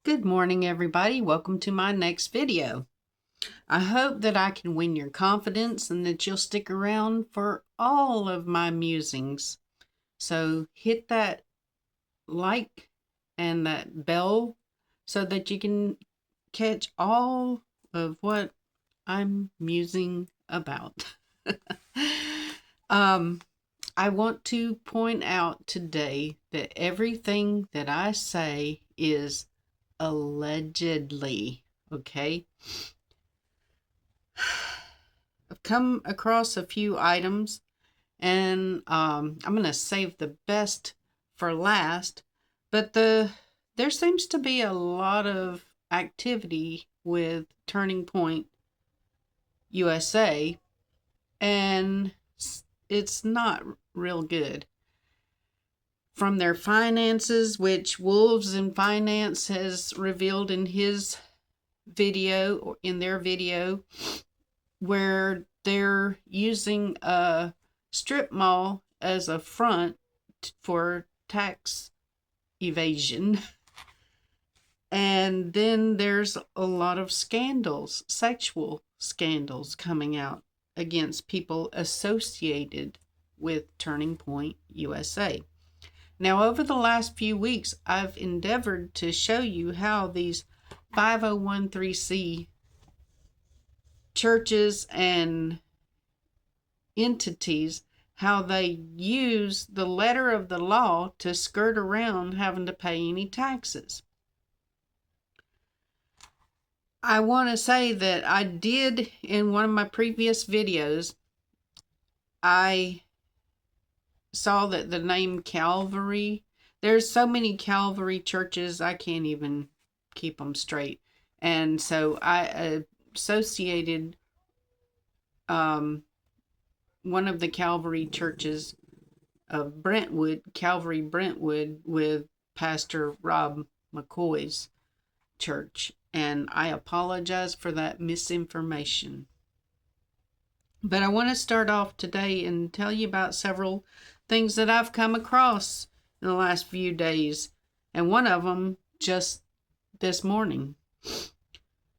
Good morning, everybody. Welcome to my next video. I hope that I can win your confidence and that you'll stick around for all of my musings. So hit that like and that bell so that you can catch all of what I'm musing about. um, I want to point out today that everything that I say is allegedly, okay? I've come across a few items and I'm going to save the best for last, but there seems to be a lot of activity with Turning Point USA, and it's not real good. From their finances, which Wolves in Finance has revealed in his video, or in their video, where they're using a strip mall as a front for tax evasion. And then there's a lot of scandals, sexual scandals coming out against people associated with Turning Point USA. Now, over the last few weeks, I've endeavored to show you how these 5013C churches and entities, how they use the letter of the law to skirt around having to pay any taxes. I want to say that I did, in one of my previous videos, I saw that the name Calvary, there's so many Calvary churches, I can't even keep them straight. And so I associated one of the Calvary churches of Brentwood, Calvary Brentwood, with Pastor Rob McCoy's church. And I apologize for that misinformation. But I want to start off today and tell you about several things that I've come across in the last few days. And one of them just this morning.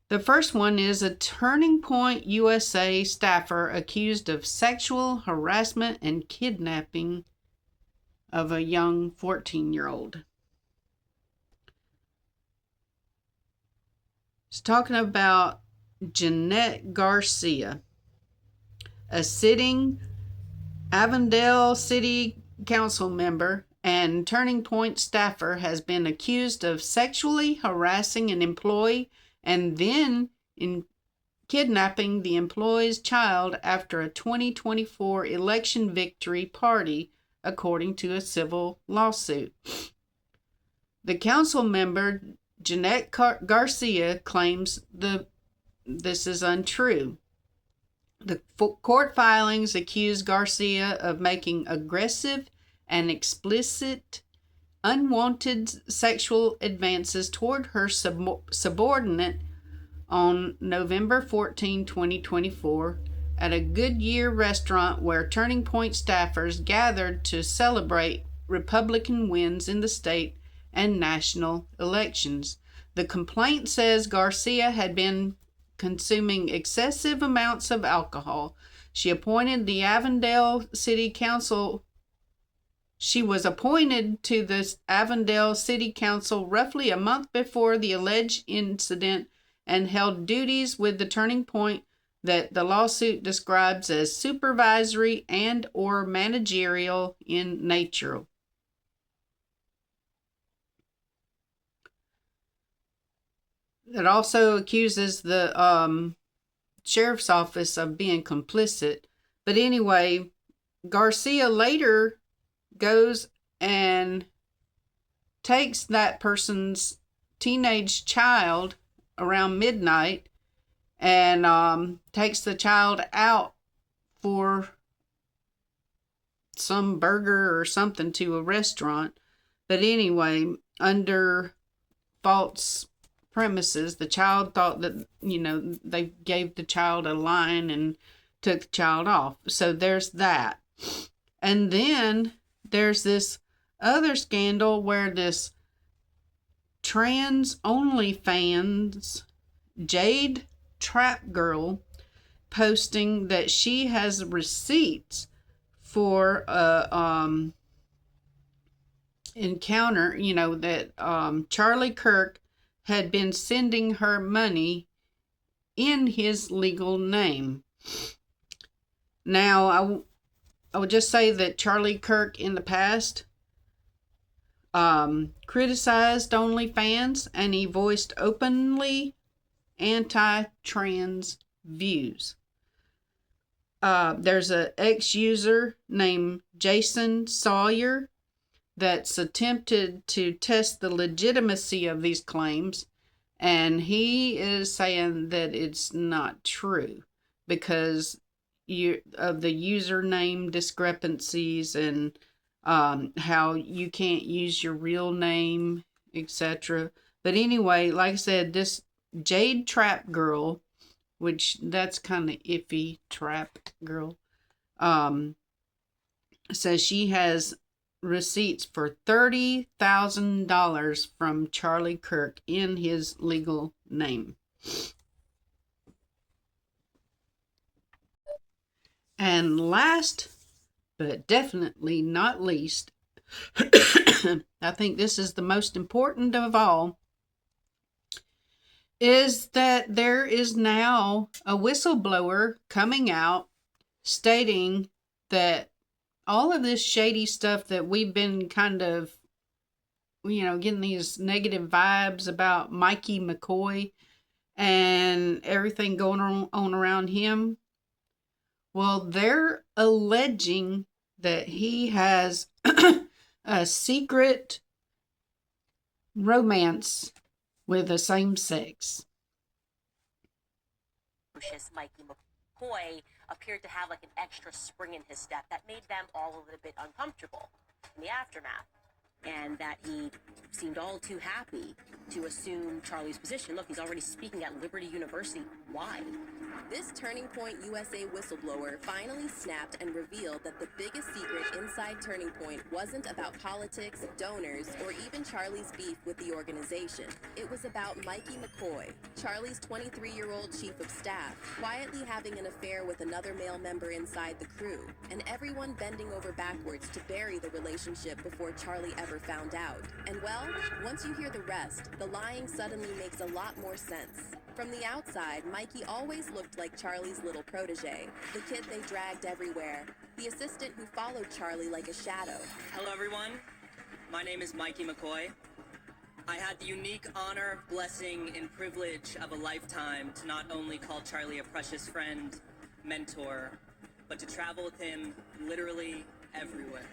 The first one is a Turning Point USA staffer accused of sexual harassment and kidnapping of a young 14-year-old. It's talking about Jeanette Garcia, a sitting Avondale City Council member and Turning Point staffer, has been accused of sexually harassing an employee and then in kidnapping the employee's child after a 2024 election victory party, according to a civil lawsuit. The council member, Jeanette Garcia, claims this is untrue. The court filings accuse Garcia of making aggressive and explicit unwanted sexual advances toward her subordinate on November 14, 2024, at a Goodyear restaurant where Turning Point staffers gathered to celebrate Republican wins in the state and national elections. The complaint says Garcia had been consuming excessive amounts of alcohol. She was appointed to the Avondale City Council roughly a month before the alleged incident and held duties with the Turning Point that the lawsuit describes as supervisory and or managerial in nature. It also accuses the sheriff's office of being complicit. But anyway, Garcia later goes and takes that person's teenage child around midnight and takes the child out for some burger or something to a restaurant. But anyway, under false premises, the child thought that, they gave the child a line and took the child off. So there's that. And then there's this other scandal where this trans OnlyFans Jade Trap Girl posting that she has receipts for a encounter, that Charlie Kirk had been sending her money in his legal name. Now, I would just say that Charlie Kirk in the past criticized OnlyFans, and he voiced openly anti-trans views. There's an ex-user named Jason Sawyer that's attempted to test the legitimacy of these claims, and he is saying that it's not true because of the username discrepancies and how you can't use your real name, etc. But anyway, like I said, this Jade Trap Girl, which that's kind of iffy, Trap Girl, says she has receipts for $30,000 from Charlie Kirk in his legal name. And last, but definitely not least, I think this is the most important of all, is that there is now a whistleblower coming out stating that all of this shady stuff that we've been kind of, getting these negative vibes about Mikey McCoy and everything going on around him, well, they're alleging that he has a secret romance with the same sex. Mikey McCoy appeared to have like an extra spring in his step that made them all a little bit uncomfortable in the aftermath, and that he seemed all too happy to assume Charlie's position. Look, he's already speaking at Liberty University. Why? This Turning Point USA whistleblower finally snapped and revealed that the biggest secret inside Turning Point wasn't about politics, donors, or even Charlie's beef with the organization. It was about Mikey McCoy, Charlie's 23-year-old chief of staff, quietly having an affair with another male member inside the crew, and everyone bending over backwards to bury the relationship before Charlie ever found out. And well, once you hear the rest, the lying suddenly makes a lot more sense. From the outside, Mikey always looked like Charlie's little protege, the kid they dragged everywhere, the assistant who followed Charlie like a shadow. Hello everyone, my name is Mikey McCoy. I had the unique honor, blessing, and privilege of a lifetime to not only call Charlie a precious friend, mentor, but to travel with him literally everywhere.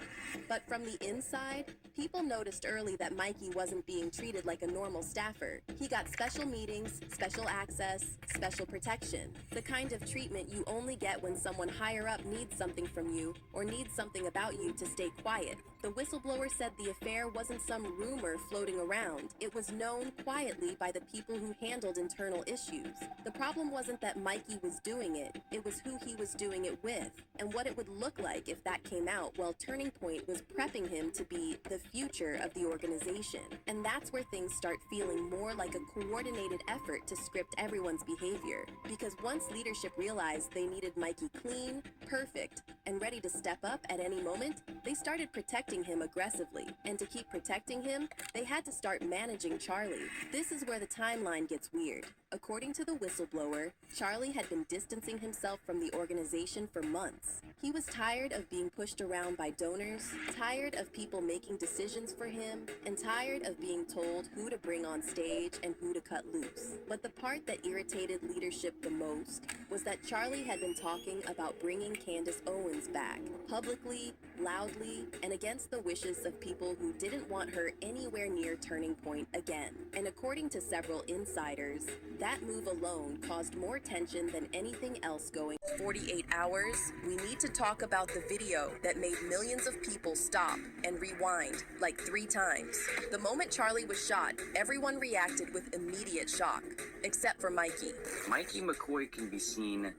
But from the inside, people noticed early that Mikey wasn't being treated like a normal staffer. He got special meetings, special access, special protection. The kind of treatment you only get when someone higher up needs something from you or needs something about you to stay quiet. The whistleblower said the affair wasn't some rumor floating around. It was known quietly by the people who handled internal issues. The problem wasn't that Mikey was doing it. It was who he was doing it with and what it would look like if that came out while Turning Point was prepping him to be the future of the organization. And that's where things start feeling more like a coordinated effort to script everyone's behavior. Because once leadership realized they needed Mikey clean, perfect, and ready to step up at any moment, they started protecting him aggressively. And to keep protecting him, they had to start managing Charlie. This is where the timeline gets weird. According to the whistleblower, Charlie had been distancing himself from the organization for months. He was tired of being pushed around by donors, tired of people making decisions for him, and tired of being told who to bring on stage and who to cut loose. But the part that irritated leadership the most was that Charlie had been talking about bringing Candace Owens back, publicly, loudly, and against the wishes of people who didn't want her anywhere near Turning Point again. And according to several insiders, that move alone caused more tension than anything else going. 48 hours, we need to talk about the video that made millions of people stop and rewind like 3 times. The moment Charlie was shot, everyone reacted with immediate shock, except for Mikey. Mikey McCoy can be seen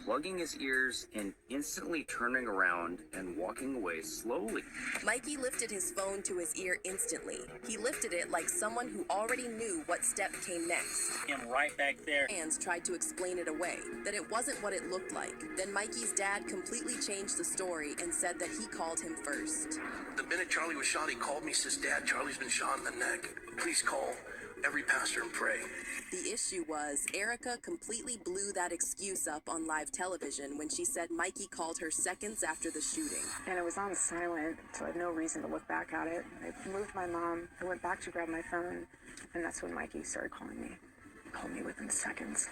plugging his ears and instantly turning around and walking away slowly. Mikey lifted his phone to his ear instantly. He lifted it like someone who already knew what step came next. I'm right back there. Fans tried to explain it away, that it wasn't what it looked like. Then Mikey's dad completely changed the story and said that he called him first. The minute Charlie was shot, he called me, says, "Dad, Charlie's been shot in the neck. Please call every pastor and pray." The issue was Erica completely blew that excuse up on live television when she said Mikey called her seconds after the shooting. And it was on silent, so I had no reason to look back at it. I moved my mom, I went back to grab my phone, and that's when Mikey started calling me. Called me within seconds.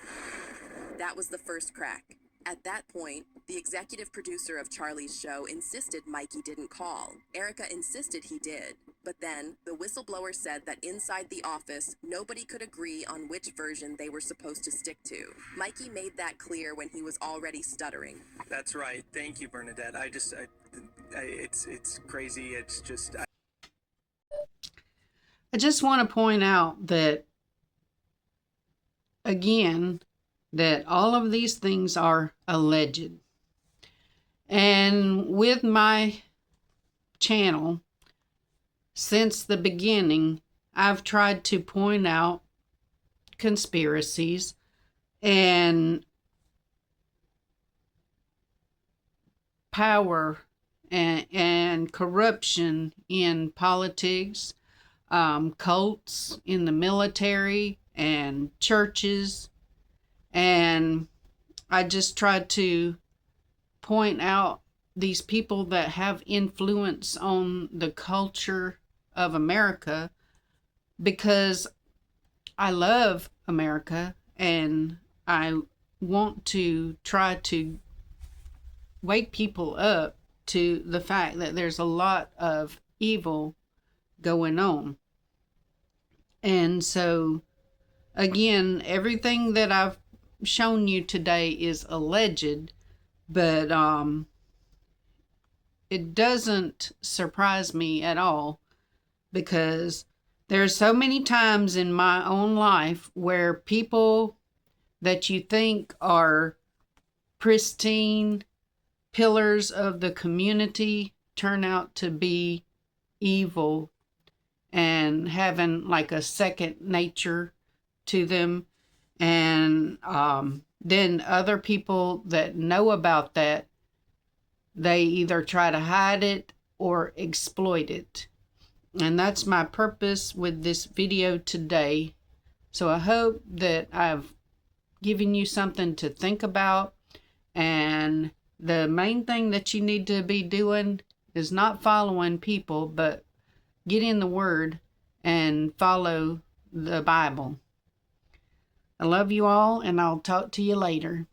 That was the first crack. At that point, the executive producer of Charlie's show insisted Mikey didn't call. Erica insisted he did. But then, the whistleblower said that inside the office, nobody could agree on which version they were supposed to stick to. Mikey made that clear when he was already stuttering. That's right. Thank you, Bernadette. It's crazy. It's just... I just want to point out that, again, that all of these things are alleged. And with my channel, since the beginning, I've tried to point out conspiracies and power and corruption in politics, cults in the military and churches. And I just tried to point out these people that have influence on the culture of America, because I love America and I want to try to wake people up to the fact that there's a lot of evil going on. And so, again, everything that I've shown you today is alleged, but it doesn't surprise me at all, because there's so many times in my own life where people that you think are pristine pillars of the community turn out to be evil and having like a second nature to them. And then other people that know about that, they either try to hide it or exploit it. And that's my purpose with this video today. So I hope that I've given you something to think about. And the main thing that you need to be doing is not following people, but get in the Word and follow the Bible. I love you all, and I'll talk to you later.